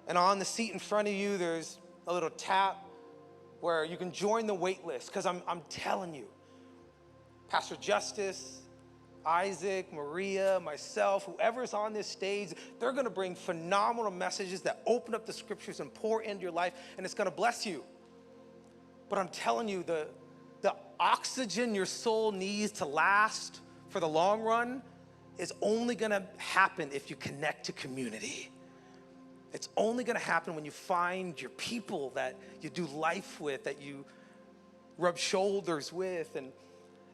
N: And on the seat in front of you, there's a little tap where you can join the wait list. Because I'm telling you, Pastor Justice, Isaac, Maria, myself, whoever's on this stage, they're going to bring phenomenal messages that open up the scriptures and pour into your life, and it's going to bless you. But I'm telling you, the oxygen your soul needs to last for the long run is only going to happen if you connect to community. It's only going to happen when you find your people that you do life with, that you rub shoulders with. And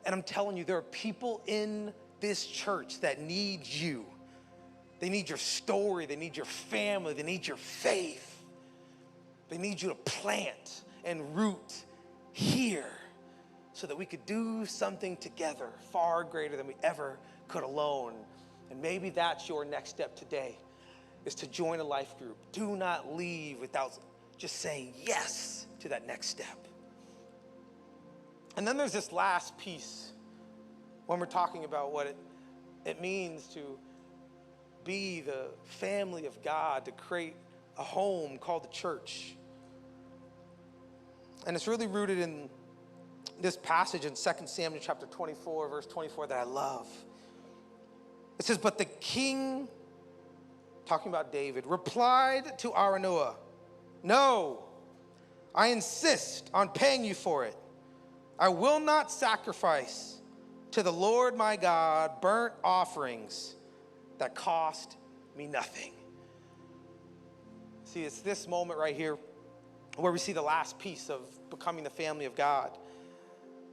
N: I'm telling you, there are people in this church that need you. They need your story. They need your family. They need your faith. They need you to plant and root here so that we could do something together far greater than we ever could alone. And maybe that's your next step today, is to join a life group. Do not leave without just saying yes to that next step. And then there's this last piece when we're talking about what it means to be the family of God, to create a home called the church. And it's really rooted in this passage in 2 Samuel chapter 24, verse 24 that I love. It says, but the king, talking about David, replied to Araunah, no, I insist on paying you for it. I will not sacrifice to the Lord my God burnt offerings that cost me nothing. See, it's this moment right here where we see the last piece of becoming the family of God.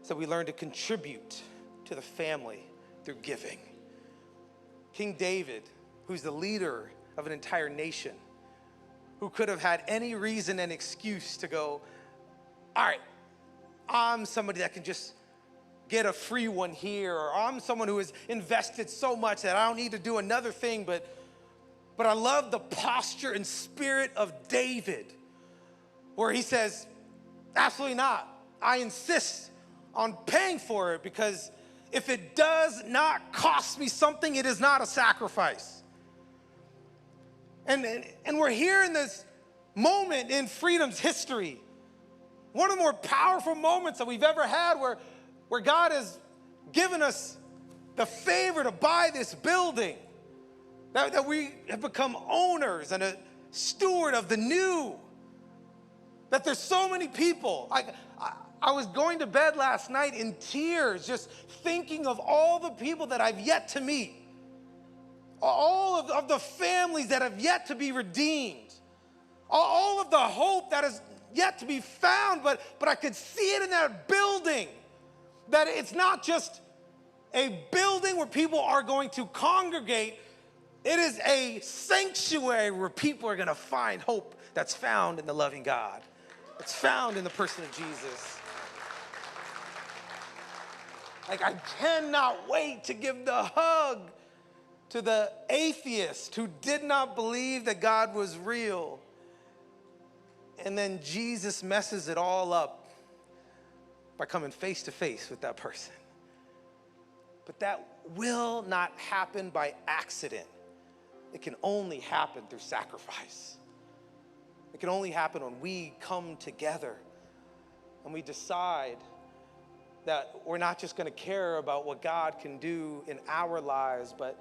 N: So we learn to contribute to the family through giving. King David, who's the leader of an entire nation, who could have had any reason and excuse to go, all right, I'm somebody that can just get a free one here, or I'm someone who has invested so much that I don't need to do another thing, but I love the posture and spirit of David, where he says, absolutely not. I insist on paying for it, because if it does not cost me something, it is not a sacrifice. And we're here in this moment in freedom's history, one of the more powerful moments that we've ever had, where God has given us the favor to buy this building, that we have become owners and a steward of the new, that there's so many people. I was going to bed last night in tears, just thinking of all the people that I've yet to meet, all of the families that have yet to be redeemed, all of the hope that is yet to be found, but I could see it in that building, that it's not just a building where people are going to congregate. It is a sanctuary where people are going to find hope that's found in the loving God. It's found in the person of Jesus. Like, I cannot wait to give the hug to the atheist who did not believe that God was real. And then Jesus messes it all up by coming face to face with that person. But that will not happen by accident. It can only happen through sacrifice. It can only happen when we come together and we decide that we're not just going to care about what God can do in our lives, but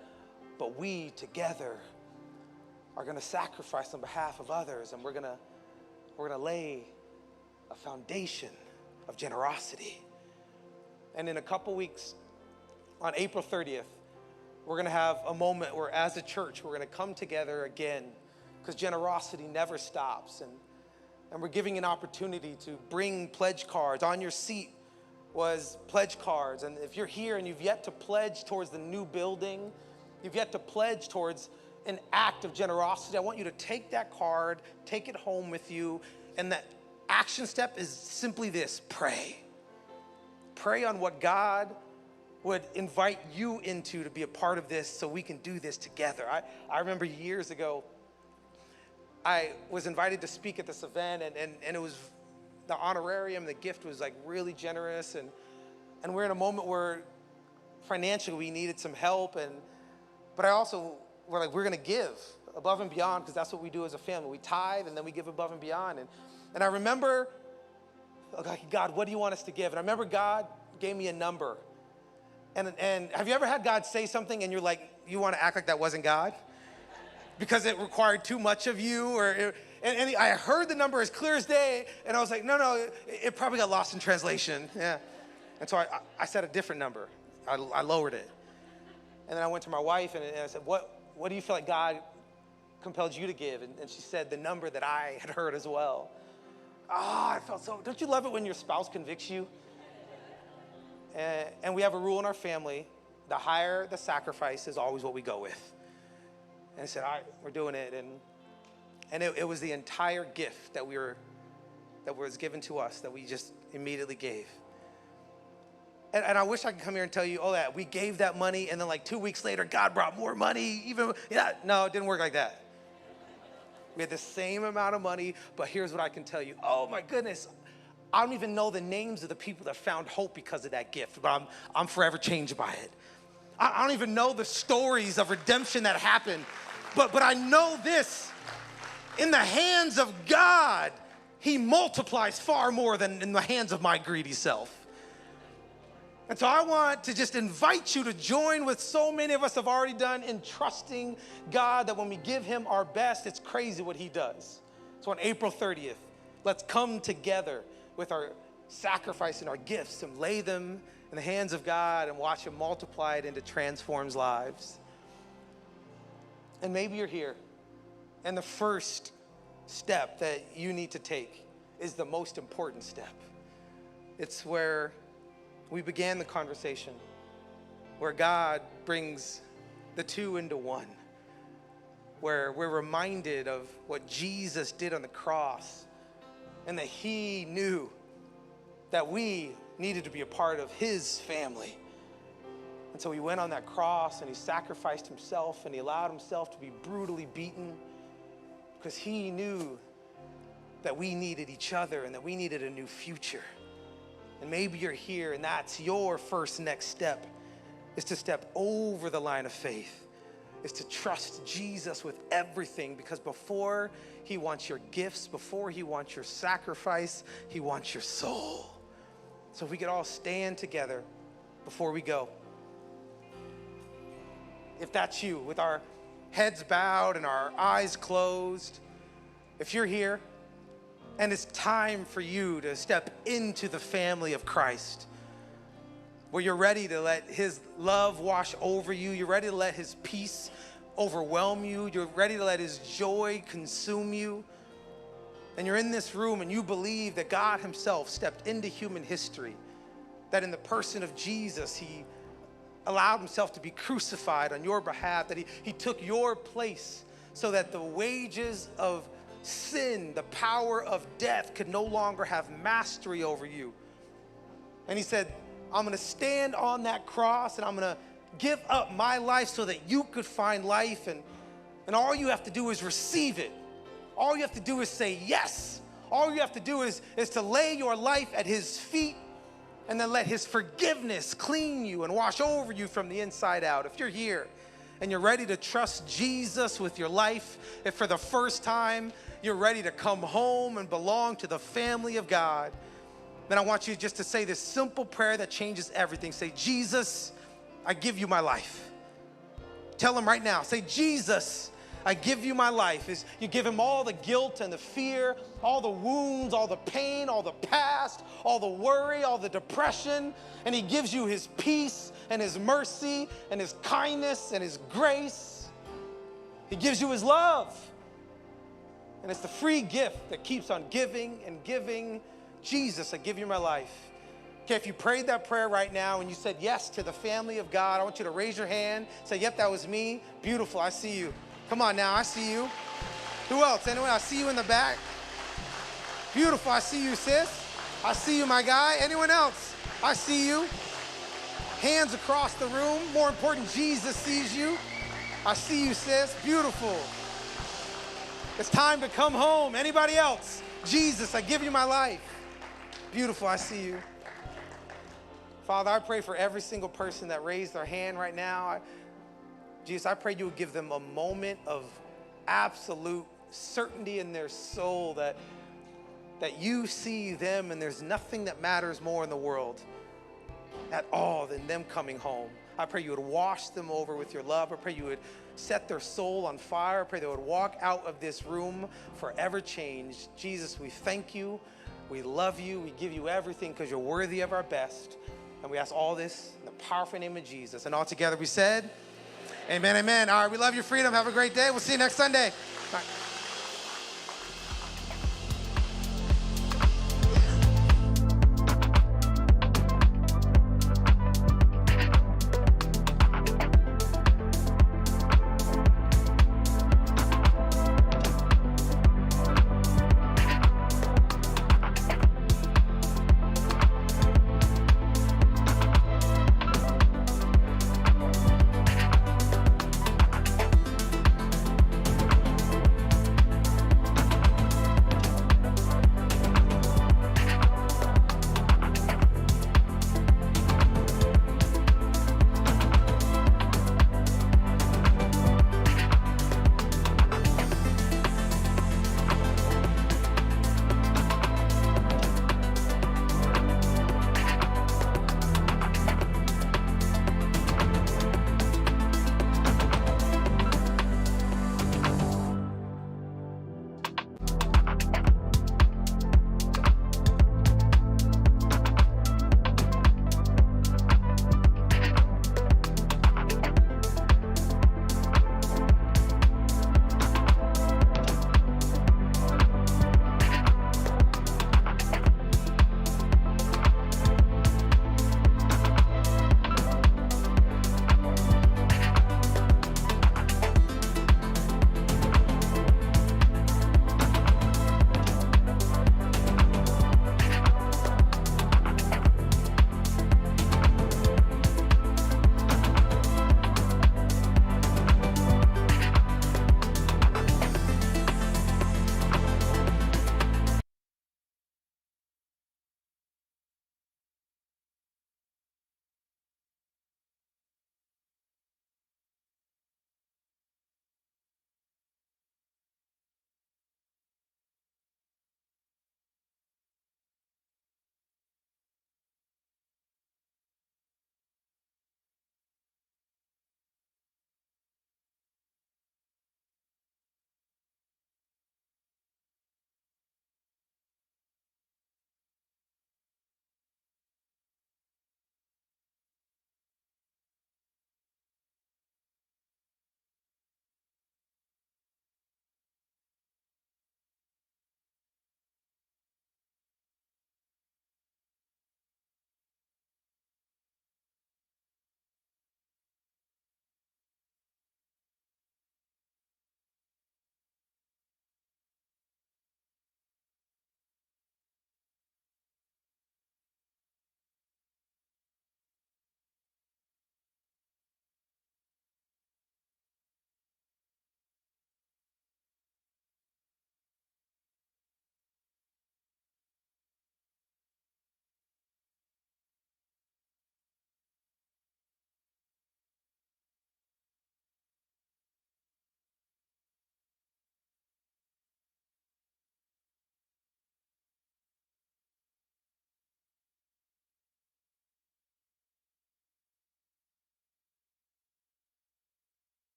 N: we together are going to sacrifice on behalf of others, and we're going to lay a foundation of generosity. And in a couple weeks, on April 30th, we're going to have a moment where, as a church, we're going to come together again, because generosity never stops. And we're giving an opportunity to bring pledge cards. On your seat was pledge cards. And if you're here and you've yet to pledge towards the new building, you've yet to pledge towards an act of generosity, I want you to take that card, take it home with you. And that action step is simply this: pray. Pray on what God would invite you into to be a part of this, so we can do this together. I remember years ago, I was invited to speak at this event, and it was the honorarium, the gift was like really generous, and we're in a moment where financially we needed some help, but I also, we're gonna give above and beyond, because that's what we do as a family. We tithe and then we give above and beyond. And I remember, okay, God, what do you want us to give? And I remember God gave me a number. And have you ever had God say something and you're like, you want to act like that wasn't God? Because it required too much of you? And I heard the number as clear as day, and I was like, no, it probably got lost in translation. Yeah. And so I said a different number. I lowered it. And then I went to my wife and I said, what do you feel like God compelled you to give? And she said the number that I had heard as well. I felt so, don't you love it when your spouse convicts you? And we have a rule in our family: the higher the sacrifice is always what we go with. And I said, all right, we're doing it. And it was the entire gift that was given to us that we just immediately gave. And I wish I could come here and tell you, that we gave that money, and then like 2 weeks later, God brought more money. No, it didn't work like that. We had the same amount of money, but here's what I can tell you. Oh my goodness, I don't even know the names of the people that found hope because of that gift, but I'm forever changed by it. I don't even know the stories of redemption that happened, but I know this: in the hands of God, He multiplies far more than in the hands of my greedy self. And so I want to just invite you to join with so many of us have already done in trusting God that when we give Him our best, it's crazy what He does. So on April 30th, let's come together with our sacrifice and our gifts and lay them in the hands of God and watch Him multiply it into transformed lives. And maybe you're here, and the first step that you need to take is the most important step. It's where we began the conversation, where God brings the two into one, where we're reminded of what Jesus did on the cross, and that He knew that we needed to be a part of His family. And so He went on that cross and He sacrificed Himself, and He allowed Himself to be brutally beaten, because He knew that we needed each other and that we needed a new future. And maybe you're here and that's your first next step, is to step over the line of faith, is to trust Jesus with everything, because before He wants your gifts, before He wants your sacrifice, He wants your soul. So if we could all stand together before we go. If that's you, with our heads bowed and our eyes closed, if you're here and it's time for you to step into the family of Christ, where you're ready to let His love wash over you, you're ready to let His peace overwhelm you, you're ready to let His joy consume you, and you're in this room and you believe that God Himself stepped into human history, that in the person of Jesus, He allowed Himself to be crucified on your behalf, that He took your place so that the wages of sin, the power of death could no longer have mastery over you. And he said, I'm gonna stand on that cross and I'm gonna give up my life so that you could find life. And all you have to do is receive it. All you have to do is say yes. All you have to do is to lay your life at his feet and then let his forgiveness clean you and wash over you from the inside out. If you're here and you're ready to trust Jesus with your life, if for the first time you're ready to come home and belong to the family of God, then I want you just to say this simple prayer that changes everything. Say, Jesus, I give you my life. Tell him right now. Say, Jesus, I give you my life. You give him all the guilt and the fear, all the wounds, all the pain, all the past, all the worry, all the depression, and he gives you his peace and his mercy and his kindness and his grace. He gives you his love. And it's the free gift that keeps on giving and giving. Jesus, I give you my life. Okay, if you prayed that prayer right now and you said yes to the family of God, I want you to raise your hand. Say, yep, that was me. Beautiful, I see you. Come on now, I see you. Who else? Anyone? I see you in the back. Beautiful, I see you, sis. I see you, my guy. Anyone else? I see you. Hands across the room. More important, Jesus sees you. I see you, sis. Beautiful. It's time to come home. Anybody else? Jesus, I give you my life. Beautiful, I see you. Father, I pray for every single person that raised their hand right now. Jesus, I pray you would give them a moment of absolute certainty in their soul that you see them and there's nothing that matters more in the world at all than them coming home. I pray you would wash them over with your love. I pray you would set their soul on fire. I pray they would walk out of this room forever changed. Jesus, we thank you. We love you. We give you everything because you're worthy of our best. And we ask all this in the powerful name of Jesus. And all together we said, amen, amen. All right, we love your freedom. Have a great day. We'll see you next Sunday. Bye.